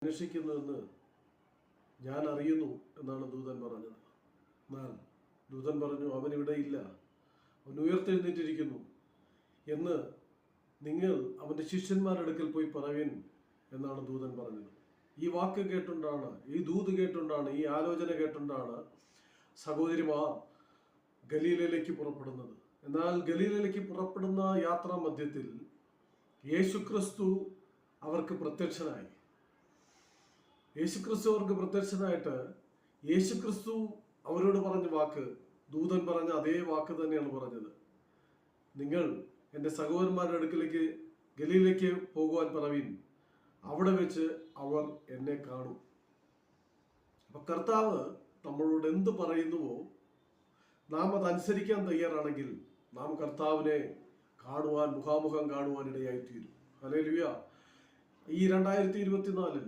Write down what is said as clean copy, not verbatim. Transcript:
അന്വേഷിക്കുന്നുവെന്ന് ഞാൻ അറിയുന്നു എന്നാണ് ദൂതൻ പറഞ്ഞത്. എന്നാൽ ദൂതൻ പറഞ്ഞു, അവനിവിടെ ഇല്ല, അവൻ ഉയർത്തെഴുന്നേറ്റിരിക്കുന്നു എന്ന് നിങ്ങൾ അവൻ്റെ ശിഷ്യന്മാരുടെ അടുക്കൽ പോയി പറവിൻ എന്നാണ് ദൂതൻ പറഞ്ഞത്. ഈ വാക്ക് കേട്ടുകൊണ്ടാണ്, ഈ ദൂത് കേട്ടുകൊണ്ടാണ്, ഈ ആലോചന കേട്ടുകൊണ്ടാണ് സഹോദരിമാർ ഗലീലയിലേക്ക് പുറപ്പെടുന്നത്. എന്നാൽ ഗലീലയിലേക്ക് പുറപ്പെടുന്ന യാത്രാ മധ്യത്തിൽ യേശുക്രിസ്തു അവർക്ക് പ്രത്യക്ഷനായി. യേശുക്രിസ്തു അവർക്ക് പ്രത്യക്ഷനായിട്ട് യേശുക്രിസ്തു അവരോട് പറഞ്ഞ വാക്ക്, ദൂതൻ പറഞ്ഞ അതേ വാക്ക് തന്നെയാണ് പറഞ്ഞത്. നിങ്ങൾ എൻ്റെ സഹോദരന്മാരുടെ അടുക്കിലേക്ക് ഗലീലയിലേക്ക് പോകുവാൻ പറവീൻ, അവിടെ വെച്ച് അവർ എന്നെ കാണും. അപ്പൊ കർത്താവ് നമ്മളോട് എന്ത് പറയുന്നുവോ നാം അതനുസരിക്കാൻ തയ്യാറാണെങ്കിൽ നാം കർത്താവിനെ കാണുവാൻ, മുഖാമുഖം കാണുവാൻ ഇടയായിത്തീരും. ഹല്ലേലൂയ. ഈ 2024